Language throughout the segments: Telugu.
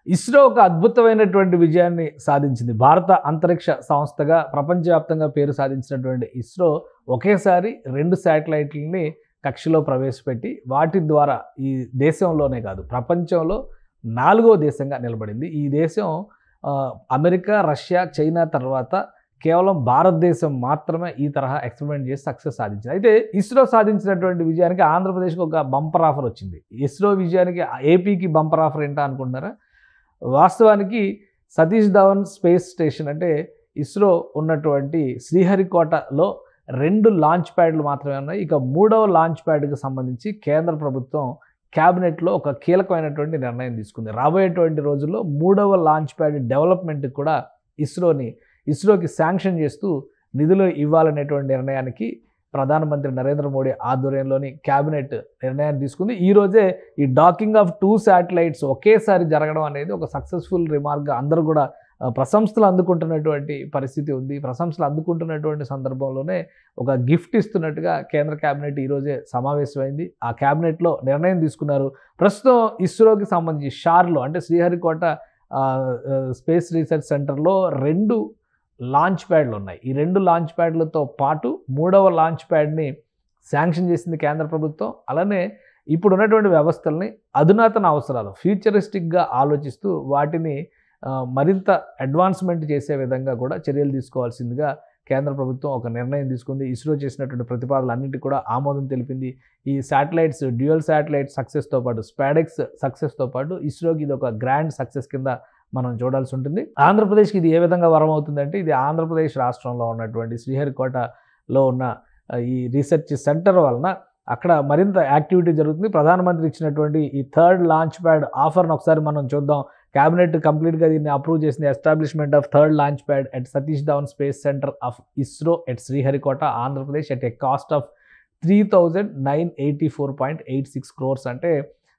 ఇస్రో ఒక అద్భుతమైనటువంటి విజయాన్ని సాధించింది. భారత అంతరిక్ష సంస్థగా ప్రపంచవ్యాప్తంగా పేరు సాధించినటువంటి ఇస్రో ఒకేసారి 2 శాటిలైట్లని కక్షలో ప్రవేశపెట్టి వాటి ద్వారా ఈ దేశంలోనే కాదు ప్రపంచంలో 4వ దేశంగా నిలబడింది. ఈ దేశం అమెరికా, రష్యా, చైనా తర్వాత కేవలం భారతదేశం మాత్రమే ఈ తరహా ఎక్స్పెరిమెంట్ చేసి సక్సెస్ సాధించింది. అయితే ఇస్రో సాధించినటువంటి విజయానికి ఆంధ్రప్రదేశ్కి ఒక బంపర్ ఆఫర్ వచ్చింది. ఇస్రో విజయానికి ఏపీకి బంపర్ ఆఫర్ ఏంటా అనుకుంటున్నారా? వాస్తవానికి సతీష్ ధవన్ స్పేస్ స్టేషన్ అంటే ఇస్రో ఉన్నటువంటి శ్రీహరికోటలో 2 లాంచ్ ప్యాడ్లు మాత్రమే ఉన్నాయి. ఇక 3వ లాంచ్ ప్యాడ్కి సంబంధించి కేంద్ర ప్రభుత్వం క్యాబినెట్లో ఒక కీలకమైనటువంటి నిర్ణయం తీసుకుంది. రాబోయేటువంటి రోజుల్లో 3వ లాంచ్ ప్యాడ్ డెవలప్మెంట్కి కూడా ఇస్రోకి శాంక్షన్ చేస్తూ నిధులు ఇవ్వాలనేటువంటి నిర్ణయానికి ప్రధానమంత్రి నరేంద్ర మోడీ ఆధ్వర్యంలోని క్యాబినెట్ నిర్ణయాన్ని తీసుకుంది. ఈరోజే ఈ డాకింగ్ ఆఫ్ 2 శాటిలైట్స్ ఒకేసారి జరగడం అనేది ఒక సక్సెస్ఫుల్ రిమార్క్గా అందరూ కూడా ప్రశంసలు అందుకుంటున్నటువంటి పరిస్థితి ఉంది. ప్రశంసలు అందుకుంటున్నటువంటి సందర్భంలోనే ఒక గిఫ్ట్ ఇస్తున్నట్టుగా కేంద్ర క్యాబినెట్ ఈరోజే సమావేశమైంది. ఆ క్యాబినెట్లో నిర్ణయం తీసుకున్నారు. ప్రస్తుతం ఇస్రోకి సంబంధించి షార్లో అంటే శ్రీహరికోట స్పేస్ రీసెర్చ్ సెంటర్లో 2 లాంచ్ ప్యాడ్లు ఉన్నాయి. ఈ 2 లాంచ్ ప్యాడ్లతో పాటు 3వ లాంచ్ ప్యాడ్ని శాంక్షన్ చేసింది కేంద్ర ప్రభుత్వం. అలానే ఇప్పుడు ఉన్నటువంటి వ్యవస్థల్ని అధునాతన అవసరాలు ఫ్యూచరిస్టిక్గా ఆలోచిస్తూ వాటిని మరింత అడ్వాన్స్మెంట్ చేసే విధంగా కూడా చర్యలు తీసుకోవాల్సిందిగా కేంద్ర ప్రభుత్వం ఒక నిర్ణయం తీసుకుంది. ఇస్రో చేసినటువంటి ప్రతిపాదనలన్నింటికి కూడా ఆమోదం తెలిపింది. ఈ శాటిలైట్స్ డ్యూయల్ శాటిలైట్ సక్సెస్తో పాటు స్పాడెక్స్ సక్సెస్తో పాటు ఇస్రోకి ఇది ఒక గ్రాండ్ సక్సెస్ కింద మనం చూడాల్సి ఉంటుంది. ఆంధ్రప్రదేశ్కి ఇది ఏ విధంగా వరం అవుతుందంటే ఇది ఆంధ్రప్రదేశ్ రాష్ట్రంలో ఉన్నటువంటి శ్రీహరికోటలో ఉన్న ఈ రీసెర్చ్ సెంటర్ వలన అక్కడ మరింత యాక్టివిటీ జరుగుతుంది. ప్రధానమంత్రి ఇచ్చినటువంటి ఈ 3rd లాంచ్ ప్యాడ్ ఆఫర్ను ఒకసారి మనం చూద్దాం. క్యాబినెట్ కంప్లీట్గా దీన్ని అప్రూవ్ చేసింది. Establishment of 3rd launch pad at Satish Dhawan space centre of ISRO at Sriharikota Andhra Pradesh at a cost of 3,984.86 crores అంటే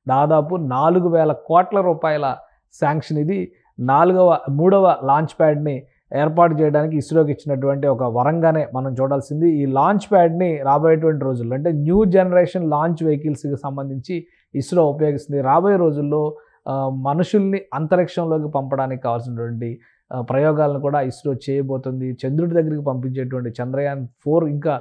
దాదాపు 4,000 కోట్ల రూపాయల శాంక్షన్. ఇది 3వ లాంచ్ ప్యాడ్ని ఏర్పాటు చేయడానికి ఇస్రోకి ఇచ్చినటువంటి ఒక వరంగానే మనం చూడాల్సింది. ఈ లాంచ్ ప్యాడ్ని రాబోయేటువంటి రోజుల్లో అంటే న్యూ జనరేషన్ లాంచ్ వెహికల్స్కి సంబంధించి ఇస్రో ఉపయోగిస్తుంది. రాబోయే రోజుల్లో మనుషుల్ని అంతరిక్షంలోకి పంపడానికి కావాల్సినటువంటి ప్రయోగాలను కూడా ఇస్రో చేయబోతుంది. చంద్రుడి దగ్గరికి పంపించేటువంటి చంద్రయాన్ 4 ఇంకా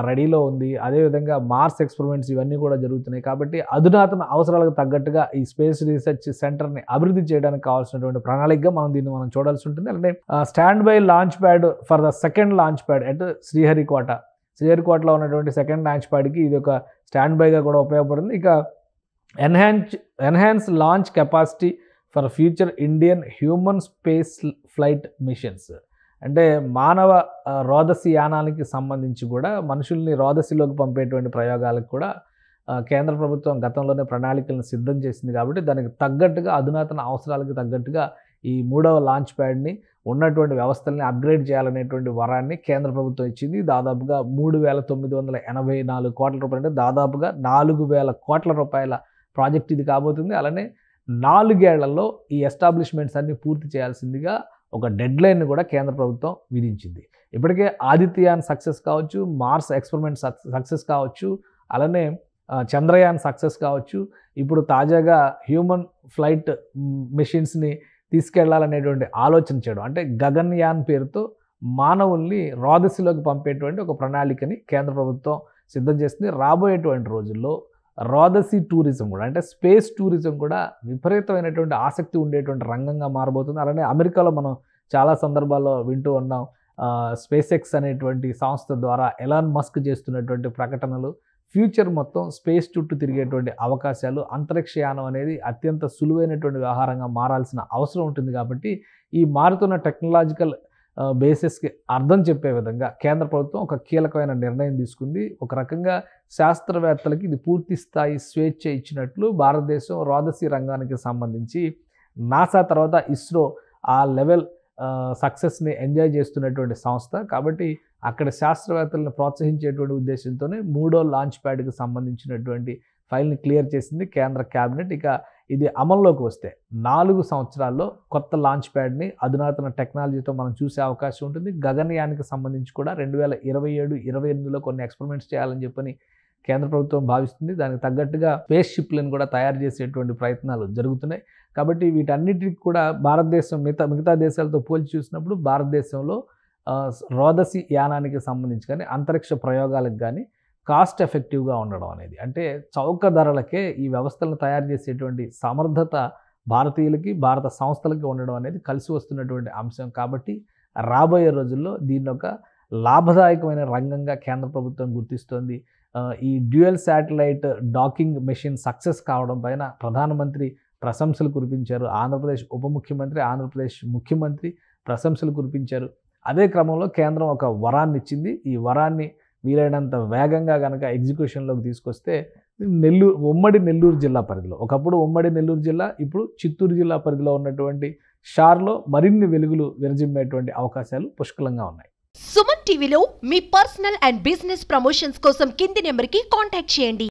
రెడీలో ఉంది. అదేవిధంగా మార్స్ ఎక్స్పెరిమెంట్స్ ఇవన్నీ కూడా జరుగుతున్నాయి. కాబట్టి అధునాతన అవసరాలకు తగ్గట్టుగా ఈ స్పేస్ రీసెర్చ్ సెంటర్ని అభివృద్ధి చేయడానికి కావాల్సినటువంటి ప్రణాళికగా దీన్ని మనం చూడాల్సి ఉంటుంది. అంటే stand by launch pad for the 2nd launch pad at శ్రీహరికోటలో ఉన్నటువంటి 2nd లాంచ్ ప్యాడ్కి ఇది ఒక స్టాండ్ బైగా కూడా ఉపయోగపడుతుంది. ఇక enhance launch capacity for future Indian human space flight machines అంటే మానవ రోదసి యానానికి సంబంధించి కూడా మనుషుల్ని రోదసిలోకి పంపేటువంటి ప్రయోగాలకు కూడా కేంద్ర ప్రభుత్వం గతంలోనే ప్రణాళికలను సిద్ధం చేసింది. కాబట్టి దానికి తగ్గట్టుగా అధునాతన అవసరాలకు తగ్గట్టుగా ఈ 3వ లాంచ్ ప్యాడ్ని ఉన్నటువంటి వ్యవస్థల్ని అప్గ్రేడ్ చేయాలనేటువంటి వరాన్ని కేంద్ర ప్రభుత్వం ఇచ్చింది. దాదాపుగా 3,984 కోట్ల రూపాయలు అంటే దాదాపుగా 4,000 కోట్ల రూపాయల ప్రాజెక్ట్ ఇది కాబోతుంది. అలానే 4 ఏళ్లలో ఈ ఎస్టాబ్లిష్మెంట్స్ అన్ని పూర్తి చేయాల్సిందిగా ఒక డెడ్ లైన్ కూడా కేంద్ర ప్రభుత్వం విధించింది. ఇప్పటికే ఆదిత్యయాన్ సక్సెస్ కావచ్చు, మార్స్ ఎక్స్పెరిమెంట్ సక్సెస్ కావచ్చు, అలానే చంద్రయాన్ సక్సెస్ కావచ్చు, ఇప్పుడు తాజాగా హ్యూమన్ ఫ్లైట్ మెషిన్స్ని తీసుకెళ్లాలనేటువంటి ఆలోచన చేయడం అంటే గగన్యాన్ పేరుతో మానవుల్ని రోదసిలోకి పంపేటువంటి ఒక ప్రణాళికని కేంద్ర ప్రభుత్వం సిద్ధం చేస్తుంది. రాబోయేటువంటి రోజుల్లో రోదసి టూరిజం కూడా అంటే స్పేస్ టూరిజం కూడా విపరీతమైనటువంటి ఆసక్తి ఉండేటువంటి రంగంగా మారబోతుంది. అలానే అమెరికాలో మనం చాలా సందర్భాల్లో వింటూ ఉన్నాం. స్పేస్ ఎక్స్ అనేటువంటి సంస్థ ద్వారా ఎలాన్ మస్క్ చేస్తున్నటువంటి ప్రకటనలు ఫ్యూచర్ మొత్తం స్పేస్ చుట్టూ తిరిగేటువంటి అవకాశాలు, అంతరిక్షయానం అనేది అత్యంత సులువైనటువంటి వ్యవహారంగా మారాల్సిన అవసరం ఉంటుంది. కాబట్టి ఈ మారుతున్న టెక్నాలజికల్ బేసిస్కి అర్థం చెప్పే విధంగా కేంద్ర ప్రభుత్వం ఒక కీలకమైన నిర్ణయం తీసుకుంది. ఒక రకంగా శాస్త్రవేత్తలకి ఇది పూర్తి స్థాయి స్వేచ్ఛ ఇచ్చినట్లు భారతదేశం రోదసి రంగానికి సంబంధించి నాసా తర్వాత ఇస్రో ఆ లెవెల్ సక్సెస్ని ఎంజాయ్ చేస్తున్నటువంటి సంస్థ. కాబట్టి అక్కడ శాస్త్రవేత్తలను ప్రోత్సహించేటువంటి ఉద్దేశంతోనే 3వ లాంచ్ ప్యాడ్కి సంబంధించినటువంటి ఫైల్ని క్లియర్ చేసింది కేంద్ర క్యాబినెట్. ఇక ఇది అమల్లోకి వస్తే 4 సంవత్సరాల్లో కొత్త లాంచ్ ప్యాడ్ని అధునాతన టెక్నాలజీతో మనం చూసే అవకాశం ఉంటుంది. గగనయానికి సంబంధించి కూడా 2027-28లో కొన్ని ఎక్స్పెరిమెంట్స్ చేయాలని చెప్పని కేంద్ర ప్రభుత్వం భావిస్తుంది. దానికి తగ్గట్టుగా స్పేస్ షిప్లను కూడా తయారు చేసేటువంటి ప్రయత్నాలు జరుగుతున్నాయి. కాబట్టి వీటన్నిటికి కూడా భారతదేశం మిగతా దేశాలతో పోల్చి చూసినప్పుడు భారతదేశంలో రోదసి యానానికి సంబంధించి కానీ అంతరిక్ష ప్రయోగాలకు కానీ కాస్ట్ ఎఫెక్టివ్గా ఉండడం అనేది, అంటే చౌక ధరలకే ఈ వ్యవస్థలను తయారు చేసేటువంటి సమర్థత భారతీయులకి భారత సంస్థలకి ఉండడం అనేది కలిసి వస్తున్నటువంటి అంశం. కాబట్టి రాబోయే రోజుల్లో దీన్ని ఒక లాభదాయకమైన రంగంగా కేంద్ర ప్రభుత్వం గుర్తిస్తోంది. ఈ dual satellite docking machine success కావడం పైన ప్రధానమంత్రి ప్రశంసలు కురిపించారు. ఆంధ్రప్రదేశ్ ఉప ముఖ్యమంత్రి, ఆంధ్రప్రదేశ్ ముఖ్యమంత్రి ప్రశంసలు కురిపించారు. అదే క్రమంలో కేంద్రం ఒక వరాన్ని ఇచ్చింది. ఈ వరాన్ని వీలైనంత వేగంగా కనుక ఎగ్జిక్యూషన్లోకి తీసుకొస్తే ఉమ్మడి నెల్లూరు జిల్లా పరిధిలో, ఒకప్పుడు ఉమ్మడి నెల్లూరు జిల్లా, ఇప్పుడు చిత్తూరు జిల్లా పరిధిలో ఉన్నటువంటి షార్లో మరిన్ని వెలుగులు విరజిమ్మేటువంటి అవకాశాలు పుష్కలంగా ఉన్నాయి. సుమన్ టీవీలో మీ పర్సనల్ అండ్ బిజినెస్ ప్రమోషన్స్ కోసం కింది నెంబర్కి కాంటాక్ట్ చేయండి.